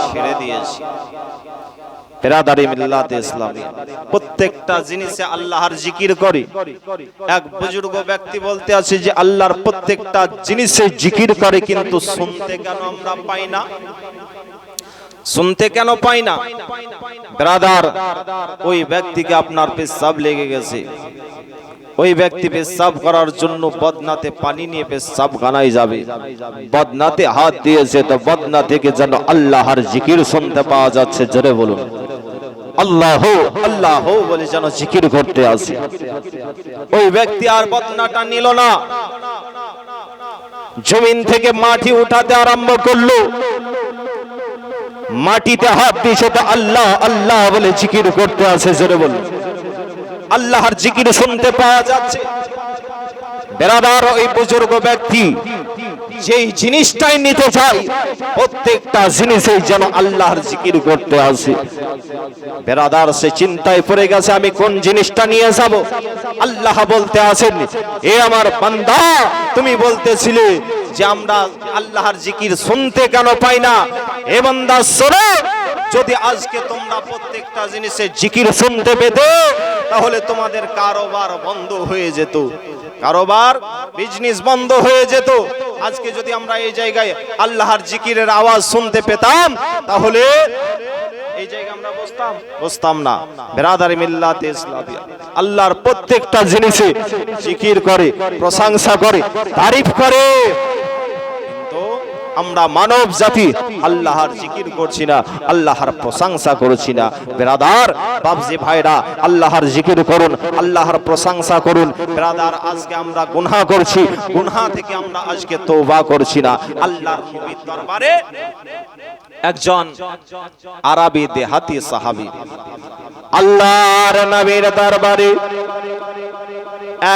ছেড়ে দিয়েছি। বিরাদারি মিল্লাতে ইসলামিয়া, প্রত্যেকটা জিনিসে আল্লাহর জিকির করি। এক বুজুর্গ ব্যক্তি বলতে আছে যে আল্লাহর প্রত্যেকটা জিনিসে জিকির করে, কিন্তু শুনতে কেন আমরা পাই না? শুনতে কেন পাই না? ব্রাদার, ওই ব্যক্তিকে আপনার পেশাব লেগে গেছে, ওই ব্যক্তি পেশাব করার জন্য বদনাতে পানি নিয়ে পেশাব গানায় যাবে, বদনাতে হাত দিয়েছে, তো বদনা থেকে যেন আল্লাহর জিকির শুনতে পাওয়া যাচ্ছে। জোরে বলুন আল্লাহ আল্লাহ বলে যেন জিকির করতে আসে। ওই ব্যক্তি আর বদনাটা নিল না, জমিন থেকে মাটি উঠাতে আরম্ভ করলো, মাটিতে হাত দিয়েছে, তো আল্লাহ আল্লাহ বলে জিকির করতে আসে। জোরে বলুন আল্লাহর জিকির শুনতে পাওয়া যাচ্ছে। বেরাদার, ওই বুজুর্গ ব্যক্তি যেই জিনিসটাই নিতে চাই, প্রত্যেকটা জিনিসেই যেন আল্লাহর জিকির করতে আসে। বেরাদার, সে চিন্তায় পড়ে গেছে, আমি কোন জিনিসটা নিয়ে যাব? আল্লাহ বলতে আসেন, এ আমার বান্দা, তুমি বলতেছিলে যে আমরা আল্লাহর জিকির শুনতে কেন পাই না। এ বান্দা শোনো, যদি আজকে তোমরা প্রত্যেকটা জিনিসের জিকির শুনতে পেতে, তাহলে তোমাদের কারোবার বন্ধ হয়ে যেত, কারোবার বিজনেস বন্ধ হয়ে যেত। আজকে যদি আমরা এই জায়গায় আল্লাহর জিকিরের আওয়াজ শুনতে পেতাম, তাহলে এই জায়গায় আমরা বসতাম না। বিরাদারি মিল্লাতে ইসলামিয়া, আল্লাহর প্রত্যেকটা জিনিসে জিকির করে, প্রশংসা করে, তারিফ করে। আমরা মানব জাতি আল্লাহর জিকির করছি না, আল্লাহর প্রশংসা করছি না। বিরাদার বাবজি ভাইরা, আল্লাহর জিকির করুন, আল্লাহর প্রশংসা করুন। বিরাদার, আজকে আমরা গুনাহ করছি, গুনাহ থেকে আমরা আজকে তওবা করছি না। আল্লাহর নবীর দরবারে একজন আরবি দেহাতি সাহাবী, আল্লাহর নবীর দরবারে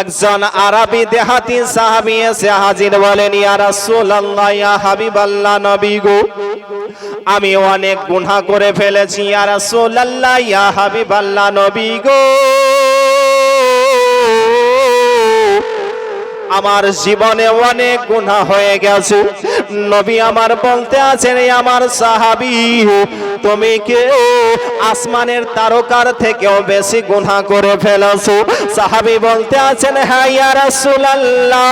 একজন আরবি দেহাতি সাহাবী এসে হাজির, বলেন, ইয়া রাসূলুল্লাহ, ইয়া হাবিবাল্লাহ, নবী গো, আমি অনেক গুনাহ করে ফেলেছি। ইয়া রাসূলুল্লাহ, ইয়া হাবিবাল্লাহ, নবী গো, আমার জীবনে অনেক গুনাহ হয়ে গেছে। নবী আমার বলতে আছেন, আমার সাহাবী, তুমি কে আসমানের তারকার থেকেও বেশি গুনাহ করে ফেলেছো? সাহাবী বলতে আছেন, হ্যাঁ ইয়া রাসূলুল্লাহ,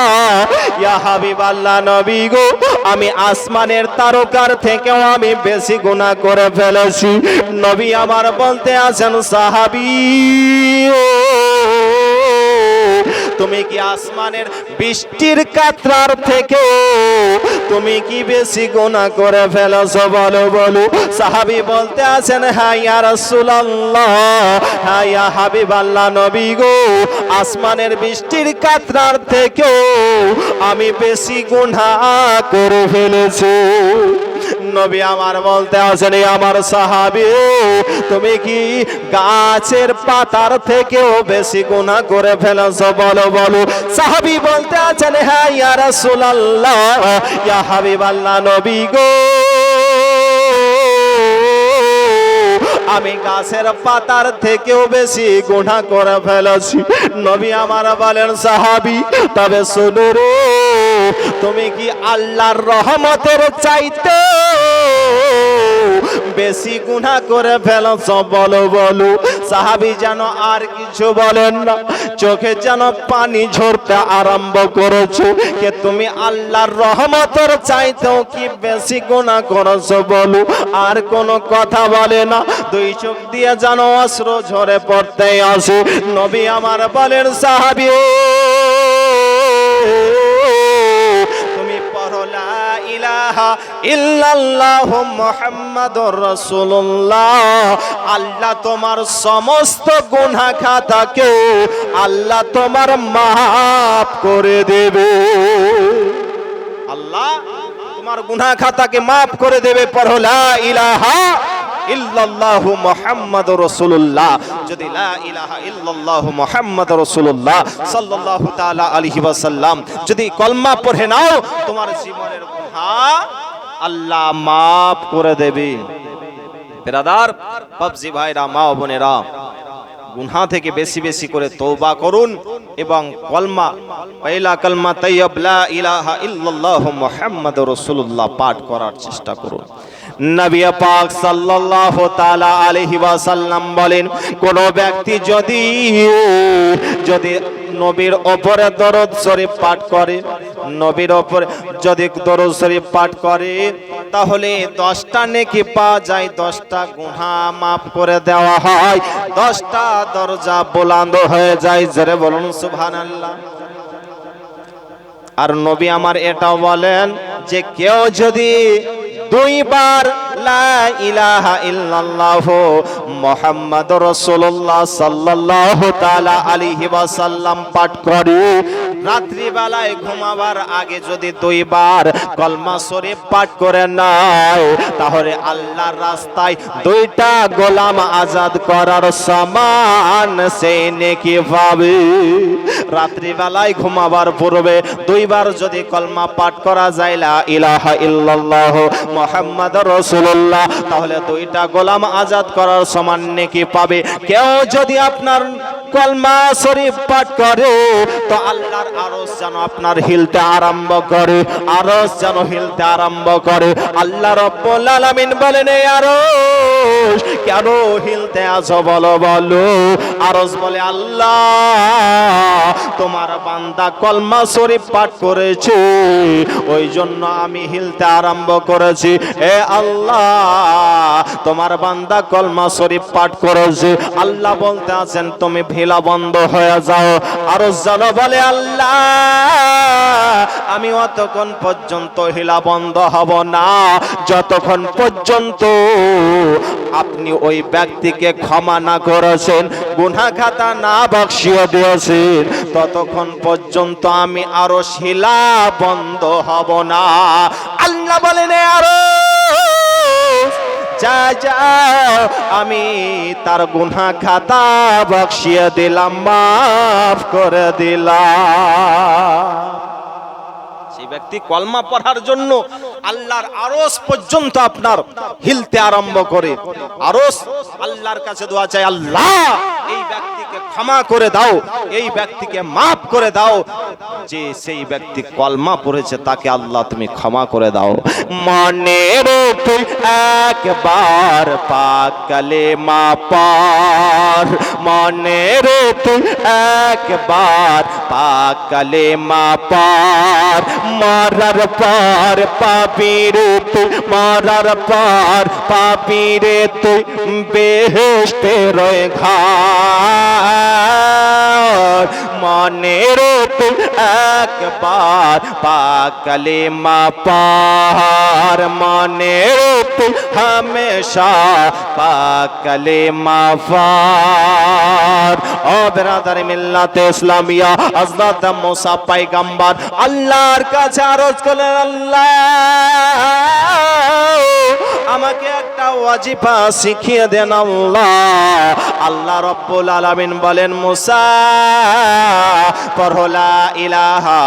ইয়া হাবিবাল্লাহ, নবী গো, আমি আসমানের তারকার থেকেও আমি বেশি গুনাহ করে ফেলেছি। নবী আমার বলতে আছেন, সাহাবী, তুমি কি আসমানের বৃষ্টির কাতরার থেকে তুমি কি বেশি গুনাহ করে ফেলেছো? বলো বলো। সাহাবী বলতে আছেন, হ্যাঁ ইয়া রাসূলুল্লাহ, হ্যাঁ ইয়া হাবিবাল্লাহ, নবী গো, আসমানের বৃষ্টির কাতরার থেকে আমি বেশি গুনাহ করে ফেলেছি। নবী আমার বলতে আছেন, আমার সাহাবী, তুমি কি গাছের পাতার থেকেও বেশি গুনাহ করে ফেলেছো? বলো বলো। সাহাবী বলতে আছেন, হ্যাঁ ইয়া রাসূলুল্লাহ, ইয়া হাবিবাল্লাহ, নবী গো, আমি গাছের পাতার থেকেও বেশি গুনাহ করে ফেলেছি। নবী আমার বলেন, সাহাবী, তবে শোনো রে, তুমি কি আল্লাহর রহমতের চাইতে বেশি গুনাহ করে ফেলেছ? বলো বলো। সাহাবী যেন আর কিছু বলেন না, চোখে যেন পানি ঝরতে আরম্ভ করেছে, যে তুমি আল্লাহর রহমতের চাইতেও কি বেশি গুনাহ করেছো? বলো। আর কোনো কথা বলে না, দুই চোখ দিয়ে যেন অশ্রু ঝরে পড়তে আসে। নবী আমার বলেন, সাহাবী, তুমি পড়ো লা ইলাহা ইল্লাল্লাহু মুহাম্মাদুর রাসূলুল্লাহ, আল্লাহ তোমার সমস্ত গুনাহ খাতাকে আল্লাহ তোমার মাফ করে দেবে। আল্লাহ তোমার গুনাহ খাতাকে মাফ করে দেবে। পড়ো লা ইলাহা ইল্লাল্লাহু মুহাম্মাদুর রাসূলুল্লাহ। যদি লা ইলাহা ইল্লাল্লাহু মুহাম্মাদুর রাসূলুল্লাহ সাল্লাল্লাহু তাআলা আলাইহি ওয়াসাল্লাম যদি কলমা পড়ে নাও, তোমার জীবনের গুনাহ আল্লাহ মাফ করে দেবে। বিরাদার, বাবজি ভাইরা, মা ও বোনেরা, গুনাহ থেকে বেশি বেশি করে তওবা করুন এবং কলমা, পয়লা কলমা তাইয়্যিব লা ইলাহা ইল্লাল্লাহু মুহাম্মাদুর রাসূলুল্লাহ পাঠ করার চেষ্টা করুন। নবী পাক সাল্লাল্লাহু তাআলা আলাইহি ওয়াসাল্লাম বলেন, কোন ব্যক্তি যদি নবীর উপরে দরুদ শরীফ পাঠ করে, নবীর উপরে যদি দরুদ শরীফ পাঠ করে, তাহলে 10টা নেকি পাওয়া যায়, 10টা গুনাহ maaf করে দেওয়া হয়, 10টা দরজা বুলন্দ হয়ে যায়। জোরে বলুন সুবহানাল্লাহ। আর নবী আমার এটাও বলেন যে কেউ যদি 2 বার লা ইলাহা ইল্লাল্লাহ মুহাম্মাদুর রাসূলুল্লাহ সাল্লাল্লাহু তাআলা আলাইহি ওয়াসাল্লাম পাঠ করে, রাত্রি বেলায় ঘুমাবার আগে যদি 2 বার কলমা শরীফ পাঠ করে নাও, তাহলে আল্লাহর রাস্তায় 2টা গোলাম আজাদ করার সমান সে নেকি পাবে। রাত্রি বেলায় ঘুমাবার পূর্বে 2 বার যদি কলমা পাঠ করা যায় লা ইলাহা ইল্লাল্লাহ মুহাম্মাদুর রাসূলুল্লাহ, তাহলে 2টা গোলাম আজাদ করার সমান নেকি পাবে। কেউ যদি আপনার কলমা শরীফ পাঠ করে, তো আল্লাহর আরশ যেন আপনার হিলতে আরম্ভ করে, আরশ যেন হিলতে আরম্ভ করে। আল্লাহ রাব্বুল আলামিন বলেন, এই আরশ কেন হিলতে আছো বলো বলো। আরশ বলে, আল্লাহ তোমার বান্দা কলমা শরীফ পাঠ করেছে, ওই জন্য আমি হিলতে আরম্ভ করেছি। এ আল্লাহ তোমার বান্দা কলমা শরীফ পাঠ করেছে। আল্লাহ বলতে আছেন তুমি ভিলা বন্ধ হয়ে যাও। আরশ যেন বলে, আল্লাহ আমি অতক্ষণ পর্যন্ত হিলা বন্ধ হব না যতক্ষণ পর্যন্ত আপনি ওই ব্যক্তিকে ক্ষমা না করেছেন, গুনাহ খাতা না বখশিয়ে দিয়েছেন, ততক্ষণ পর্যন্ত আমি আরশ হিলা বন্ধ হব না। আল্লাহ বলেন, আরশ যা যা আমি তার গুনাহ খাতা বখশিয়ে দিলাম, মাফ করে দিলাম। সেই ব্যক্তি কলমা পড়ার জন্য আল্লাহর আরশ পর্যন্ত আপনার হিলতে আরম্ভ করে। আরশ আল্লাহর কাছে দোয়া চাই, আল্লাহ এই ব্যক্তিকে ক্ষমা করে দাও, এই ব্যক্তিকে মাফ করে দাও। যে সেই ব্যক্তি কলমা পড়েছে তাকে আল্লাহ তুমি ক্ষমা করে দাও। মনের তুই একবার পাক কালেমা পড়, মনের তুই একবার পাক কালেমা পড়, মরার পর পাপি রে তুই, মরার পর পাপি রে তুই বেহেশতের ঘর। মনের তুই একবার পাক কালেমা পড়, মনের তুই হমেশা পাক কালেমা পড়। ও বেরাদার মিল্লাতে ইসলামিয়া, হযরত মুসা পয়গম্বর আল্লাহর কাছে আরজ করলেন, আল্লাহ আমাকে একটা ওয়াজিফা শিখিয়ে দেন আল্লাহ। আল্লাহ রাব্বুল আলামিন বলেন, মুসা পড়ো লা ইলাহা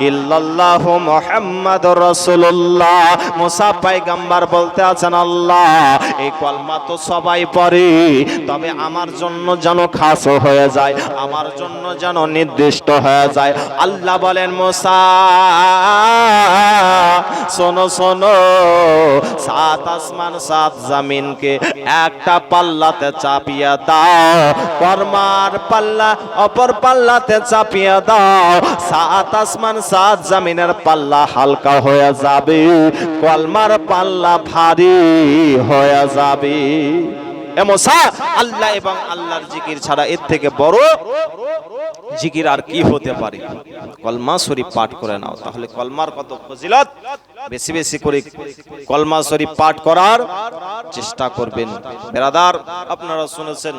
ইল্লাল্লাহু মুহাম্মাদুর রাসূলুল্লাহ। মুসা পয়গম্বর বলতে আছেন, আল্লাহ এই কলমা তো সবাই পড়ে, তবে আমার জন্য যেন খাস হয়ে যায়, আমার জন্য যেন নির্দিষ্ট হয়ে যায়। আল্লাহ বলেন, মুসা শোনো শোনো, 7 আসমান 7 জমিনকে একটা পাল্লাতে চাপিয়ে দাও, কলমার পাল্লা অপর পাল্লাতে চাপিয়ে দাও, 7 আসমান 7 জমিনের পাল্লা হালকা হয়ে যাবে, কলমার পাল্লা ভারী হয়ে যাবে। এ মুসা, আল্লাহ এবং আল্লাহর জিকির ছাড়া এর থেকে বড় জিকির আর কি হতে পারে? কলমা শরীফ পাঠ করে নাও, তাহলে কলমার কত ফজিলত। বেশি বেশি করে কলমা শরীফ পাঠ করার চেষ্টা করবেন। বেরাদার, আপনারা শুনেছেন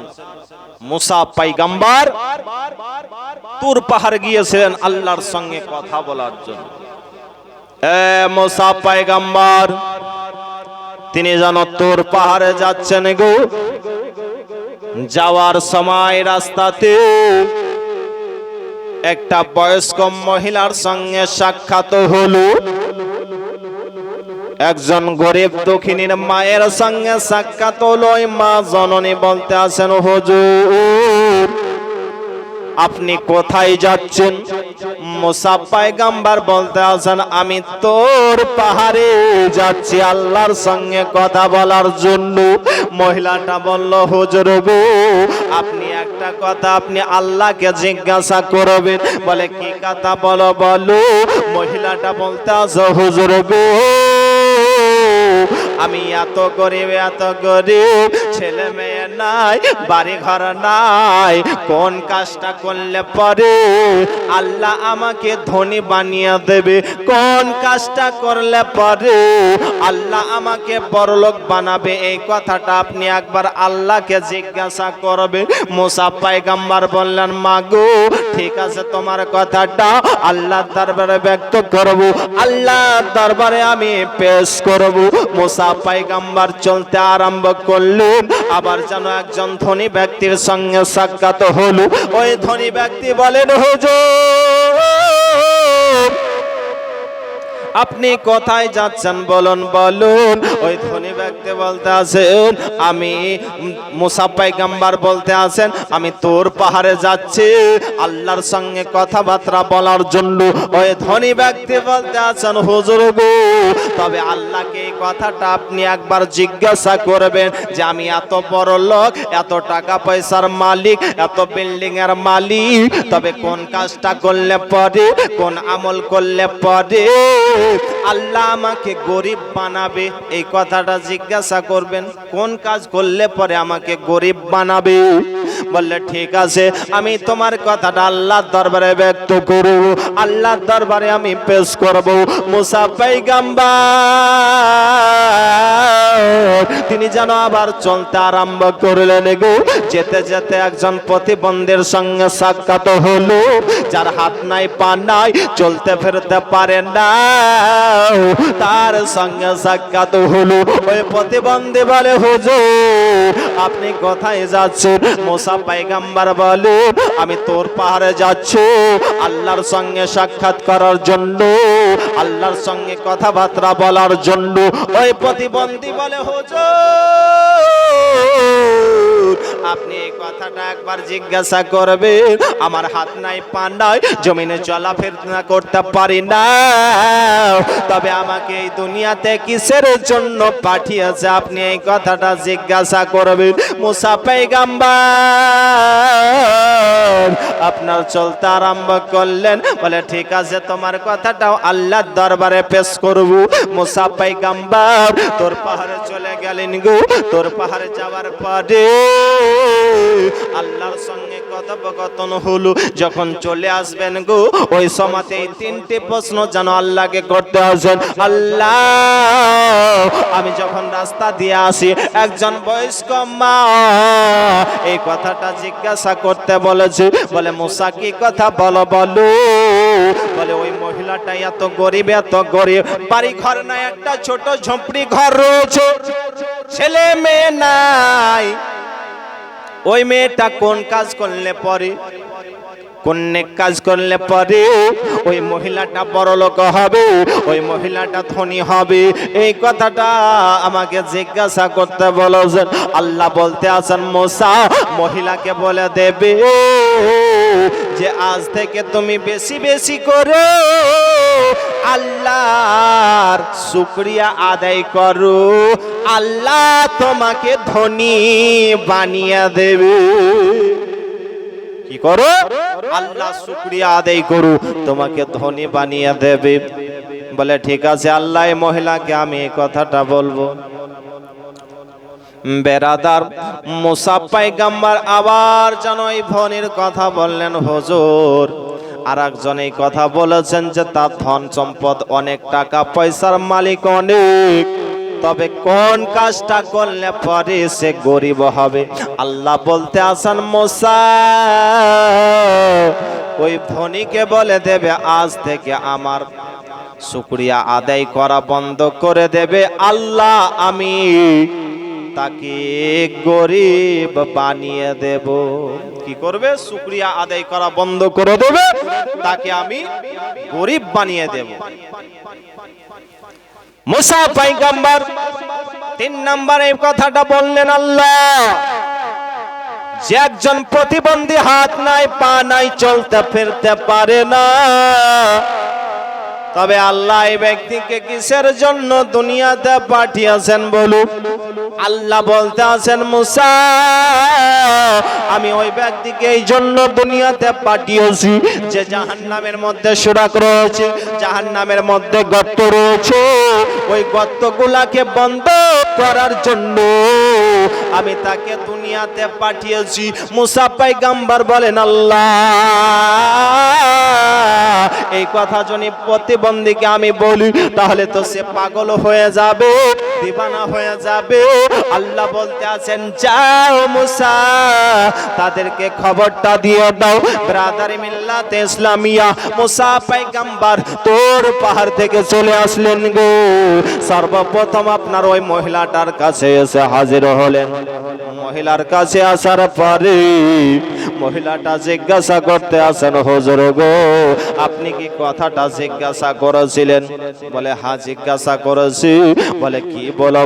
মুসা পয়গম্বর তুর পাহাড় গিয়েছিলেন আল্লাহর সঙ্গে কথা বলার জন্য। এ মুসা পয়গম্বর তিনি যেন তুর পাহাড়ে যাচ্ছেন গো, যাওয়ার সময় রাস্তাতে একটা বয়স্ক মহিলার সঙ্গে সাক্ষাৎ হলো। একজন গরিব দুঃখিনীর মায়ের সঙ্গে সাক্ষাৎ হলো। মা জননী বলতে আছেন, হুজুর আপনি কোথায় যাচ্ছেন? মুসা পয়গম্বর বলতে আছেন আমি তোর পাহাড়ে যাচ্ছি আল্লাহর সঙ্গে কথা বলার জন্য। মহিলাটা বলল হুজুর গো আপনি একটা কথা আপনি আল্লাহকে জিজ্ঞাসা করবেন। বলে কি কথা বলো বলো। মহিলাটা বলতে আছে হুজুর গো আমি এত গরিব ছেলে মেয়ে নাই বাড়ি ঘর নাই, কোন কাজটা করলে পরে আল্লাহ আমাকে ধনী বানিয়ে দেবে? কোন কাজটা করলে পরে আল্লাহ আমাকে বড়লোক বানাবে? এই কথাটা আপনি একবার আল্লাহকে জিজ্ঞাসা করবে। মুসা পয়গম্বর বললেন মাগো ঠিক আছে তোমার কথাটা আল্লাহর দরবারে ব্যক্ত করব, আল্লাহর দরবারে আমি পেশ করব। মুসা পয়গম্বর চলতে আরম্ভ করলেন। আবার যেন একজন ধনী ব্যক্তির সঙ্গে সাক্ষাৎ হলো। ওই ধনী ব্যক্তি বলেন হুজুর আপনি কোথায় যাচ্ছেন বলুন বলুন। ওই ধনী ব্যক্তি বলতে আছেন আমি মুসা পয়গম্বর বলতে আছেন আমি তোর পাহাড়ে যাচ্ছি আল্লাহর সঙ্গে কথাবার্তা বলার জন্য। ওই ধনী ব্যক্তি বলতে আছেন হুজুর গো তবে আল্লাহকে এই কথাটা আপনি একবার জিজ্ঞাসা করবেন যে আমি এত বড় লোক, এত টাকা পয়সার মালিক, এত বিল্ডিং এর মালিক, তবে কোন কাজটা করলে পরে কোন আমল করলে পরে আল্লাহ আমাকে গরিব বানাবে? এই কথাটা জিজ্ঞাসা করবেন। কোন কাজ করলে পরে আমাকে গরিব বানাবে? বললে ঠিক আছে আমি তোমার কথাটা আল্লাহর দরবারে ব্যক্ত করব, আল্লাহর দরবারে আমি পেশ করব। মুসা পয়গম্বর তিনি যেন আবার চলতে আরম্ভ করলেন গো। যেতে যেতে একজন প্রতিবন্ধীর সঙ্গে সাক্ষাৎ হলো, যার হাত নাই পা নাই চলতে ফেরতে পারে না, তার সঙ্গে সাক্ষাৎ হলো। ওই প্রতিবন্ধী বলে হুজুর আপনি কোথায় যাচ্ছেন? মুসা পয়গম্বর বলে আমি তোর পাহাড়ে যাচ্ছি আল্লাহর সঙ্গে সাক্ষাৎ করার জন্য, আল্লাহর সঙ্গে কথাবার্তা বলার জন্য। ওই প্রতিবন্ধী বলে হুজুর আপনি এই কথাটা একবার জিজ্ঞাসা করবেন, আমার হাত নাই পা নাই জমিনে চলাফেরা করতে পারি না, তবে আমাকে এই দুনিয়াতে কিসের জন্য পাঠিয়েছে আপনি এই কথাটা জিজ্ঞাসা করবেন। মুসা পয়গম্বর আপনার চলতে আরম্ভ করলেন। বলে ঠিক আছে তোমার কথাটাও আল্লাহর দরবারে পেশ করব। মুসা পয়গম্বর তোর পাহাড়ে চলে গেলেন গো। তোর পাহাড়ে যাওয়ার পরে আল্লাহর সঙ্গে কথোপকথন হলো। যখন চলে আসবেন গো ওই সময়তে এই তিনটি প্রশ্ন যেন আল্লাহকে করতে আসেন। আল্লাহ আমি যখন রাস্তা দিয়ে আসি একজন বয়স্ক মা এই কথাটা জিজ্ঞাসা করতে বলেছে। বলে মুসা কি কথা বলো বলো। বলে ওই মহিলাটা এত গরিব বাড়ি ঘর নাই, একটা ছোট ঝুপড়ি ঘর রয়েছে, ছেলে মেয়ে নাই। ওই মেয়েটা কোন কাজ করলে পরে কোন নেক কাজ করলে পরে ওই মহিলাটা বড়লোক হবে, ওই মহিলাটা ধনী হবে? এই কথাটা আমাকে জিজ্ঞাসা করতে বলেছেন। আল্লাহ বলতে আছেন মুসা মহিলাকে বলে দেবে যে আজ থেকে তুমি বেশি বেশি করে আল্লাহর শুকরিয়া আদায় করো, আল্লাহ তোমাকে ধনী বানিয়ে দেবে। কি করো? আল্লাহ শুকরিয়া আদায় করো, তোমাকে ধনী বানিয়ে দেবে। বলে ঠিক আছে আল্লাহ এই মহিলাকে আমি এই কথাটা বলবো। বেরাদার মুসা পয়গম্বর আবার যেন এই ধনীর কথা বললেন হুজুর। আর একজন এই কথা বলেছেন যে তার ধন সম্পদ অনেক, টাকা পয়সার মালিক অনেক, তবে কোন কাজটা করলে পরে সে গরিব হবে? আল্লাহ বলতে আছেন মুসা ওই ধনীকে বলে দেবে আজ থেকে আমার শুকরিয়া আদায় করা বন্ধ করে দেবে, আল্লাহ আমি তাকে গরিব বানিয়ে দেব। কি করবে? শুকরিয়া আদায় করা বন্ধ করে দেবে, তাকে আমি গরিব বানিয়ে দেব। মুসা পয়গম্বর 3 নম্বরে এই কথাটা বললেন। আল্লাহ যে একজন প্রতিবন্ধী, হাত নাই পা নাই, চলতে ফিরতে পারে না, তবে আল্লাহ এই ব্যক্তিকে কিসের জন্য দুনিয়াতে পাঠিয়েছেন বলুন? আল্লাহ বলতে আছেন, মুসা আমি ওই ব্যক্তিকে এই জন্য দুনিয়াতে পাঠিয়েছি যে জাহান্নামের মধ্যে সুরাক রয়েছে, জাহান্নামের মধ্যে গর্ত রয়েছে, ওই গর্তগুলাকে বন্ধ করার জন্য আমি তাকে দুনিয়াতে পাঠিয়েছি। মুসা পয়গম্বর বলেন, আল্লাহ এই কথা যদি প্রতিবন্ধীকে আমি বলি তাহলে তো সে পাগল হয়ে যাবে, দিবানা হয়ে যাবে। আল্লাহ বলতে আছেন, যাও মুসা তাদেরকে খবরটা দিয়ে দাও। ব্রাদারি মিল্লাতে ইসলামিয়া, মুসা পয়গম্বর তোর পাহাড় থেকে চলে আসলেন গো। সর্বপ্রথম আপনার ওই মহিলাটার কাছে এসে হাজির হলেন। মহিলার কাছে আসার পরে মহিলাটা জিজ্ঞাসা করতে আছেন, হুজুর গো আপনি কি কথাটা জিজ্ঞাসা করেছিলেন? বলে হ্যাঁ জিজ্ঞাসা করেছি। বলে কি বলো?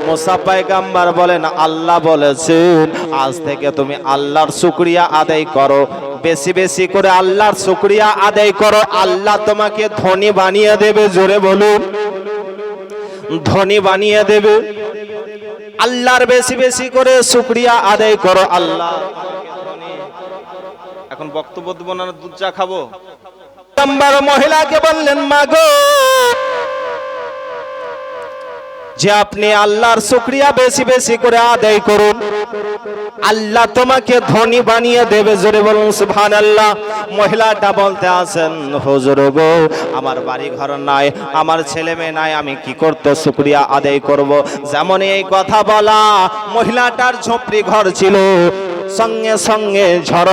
মুসা পয়গম্বর বলেন, আল্লাহ বলেছেন আজ থেকে তুমি আল্লাহর শুকরিয়া আদায় করো, বেশি বেশি করে আল্লাহর শুকরিয়া আদায় করো, আল্লাহ তোমাকে ধনী বানিয়ে দেবে। জোরে বলুন, ধনী বানিয়ে দেবে। আল্লাহর বেশি বেশি করে শুকরিয়া আদায় করো, আল্লাহ। এখন বক্তব্য দেব না, দুধ চা খাবো? মহিলাকে বললেন, মাগো যে আপনি আল্লাহর শুকরিয়া বেশি বেশি করে আদায় করুন, আল্লাহ তোমাকে ধনী বানিয়ে দেবে। জোরে বলুন সুবহানাল্লাহ। মহিলাটা বলতে আছেন, হুজুর গো আমার বাড়ি ঘর নাই, আমার ছেলে মেয়ে নাই, আমি কি করতে শুকরিয়া আদায় করব? যেমন এই কথা বলা, মহিলাটার ঝোপড়ি ঘর ছিল, সঙ্গে সঙ্গে ঝড়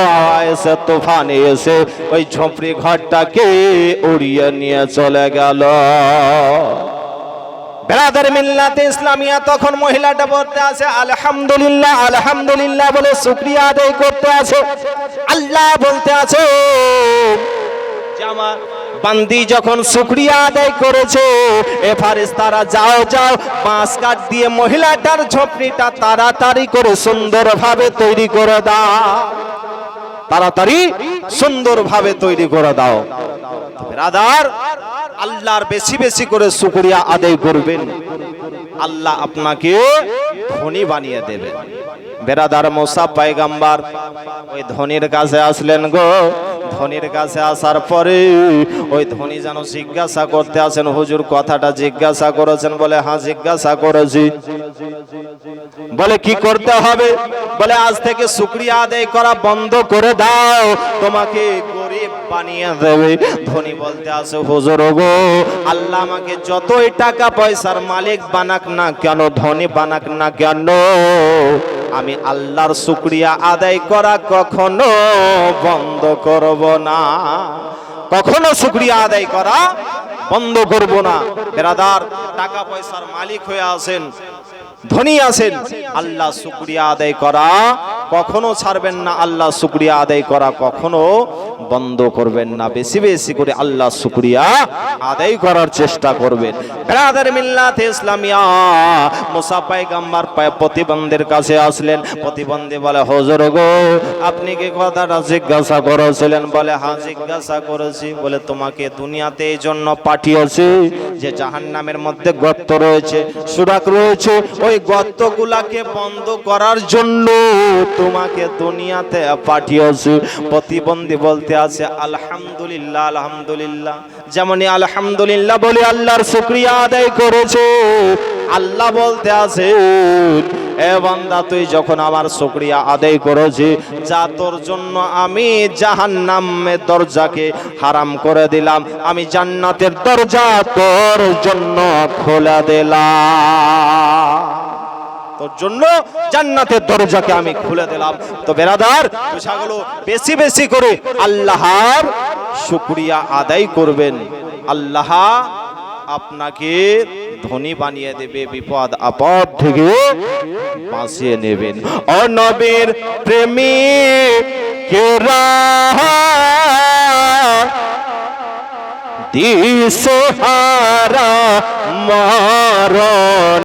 এসে তুফান এসে ওই ঝোপড়ি ঘরটাকে উড়িয়ে নিয়ে চলে গেল। ব্রাদার মিল্লাতে ইসলামিয়া, তখন মহিলাটা বলতে আছে আলহামদুলিল্লাহ আলহামদুলিল্লাহ বলে শুকরিয়া আদায় করতে আছে। আল্লাহ বলতে আছে যে আমার বান্দি যখন শুকরিয়া আদায় করেছে, এ ফারেশতারা যাও যাও বাঁশ কাঠ দিয়ে মহিলাটার ঝোপড়িটা তাড়াতাড়ি করে সুন্দরভাবে তৈরি করে দাও, তাড়াতাড়ি সুন্দরভাবে তৈরি করে দাও। ব্রাদার আল্লাহর বেশি বেশি করে শুকরিয়া আদায় করবেন, আল্লাহ আপনাকে ধনী বানিয়ে দেবেন। বেরাদার মুসা পয়গম্বর ওই ধনীর কাছে আসলেন গো। ধনীর কাছে আসার পরে ওই ধনী যেন জিজ্ঞাসা করতে আছেন, হুজুর কথাটা জিজ্ঞাসা করেছেন? বলে হ্যাঁ জিজ্ঞাসা করেছি। বলে কি করতে হবে? বলে আজ থেকে শুকরিয়া আদায় করা বন্ধ করে দাও, তোমাকে গরিব বানিয়ে দেবে। ধনী বলতে আছে, হুজুর গো আল্লাহ আমাকে যতই টাকা পয়সার মালিক বানাক না কেন, ধনী বানাক না কেন, আমি আল্লাহর শুকরিয়া আদায় করা কখনো বন্ধ করব না, কখনো শুকরিয়া আদায় করা বন্ধ করব না। বেরাদার টাকা পয়সার মালিক হয়ে আছেন, ধনী আছেন, আল্লাহ শুকরিয়া আদায় করা কখনো ছাড়বেন না, আল্লাহ শুকরিয়া আদায় করা কখনো বন্ধ করবেন না। বেশি বেশি করে আল্লাহ শুকরিয়া আদায় করার চেষ্টা করবেন। ব্রাদার মিল্লাতে ইসলামিয়া, মুসা পয়গম্বর প্রতিবন্ধীর কাছে আসলেন। প্রতিবন্ধী বলে, হুজুর গো আপনি কি কথাটা জিজ্ঞাসা করেছিলেন? বলে হ্যাঁ জিজ্ঞাসা করেছি। বলে তোমাকে দুনিয়াতে এই জন্য পাঠিয়েছি যে জাহান্নামের মধ্যে গর্ত রয়েছে, সুরাক রয়েছে, ওই গর্তগুলাকে বন্ধ করার জন্য তোমাকে দুনিয়াতে পাঠিয়েছি। প্রতিবন্ধী বলতে আছে আলহামদুলিল্লাহ আলহামদুলিল্লাহ। যেমনই আলহামদুলিল্লাহ বলে আল্লাহর শুকরিয়া আদায় করেছে, আল্লাহ বলতে আছে এ বান্দা তুই যখন আমার শুকরিয়া আদায় করেছি, যা তোর জন্য আমি জাহান্নামের দরজাকে হারাম করে দিলাম, আমি জান্নাতের দরজা তোর জন্য খোলা দিলাম, তোর জন্য জান্নাতের দরজাকে আমি খুলে দিলাম। তো বেরাদার বুঝা গেল, বেশি বেশি করে আল্লাহর শুকরিয়া আদায় করবেন, আল্লাহ আপনাকে ধনী বানিয়ে দেবে, বিপদ আপদ থেকে বাঁচিয়ে নেবেন। ও নবীর প্রেমিকেরা দিশেহারা মরণ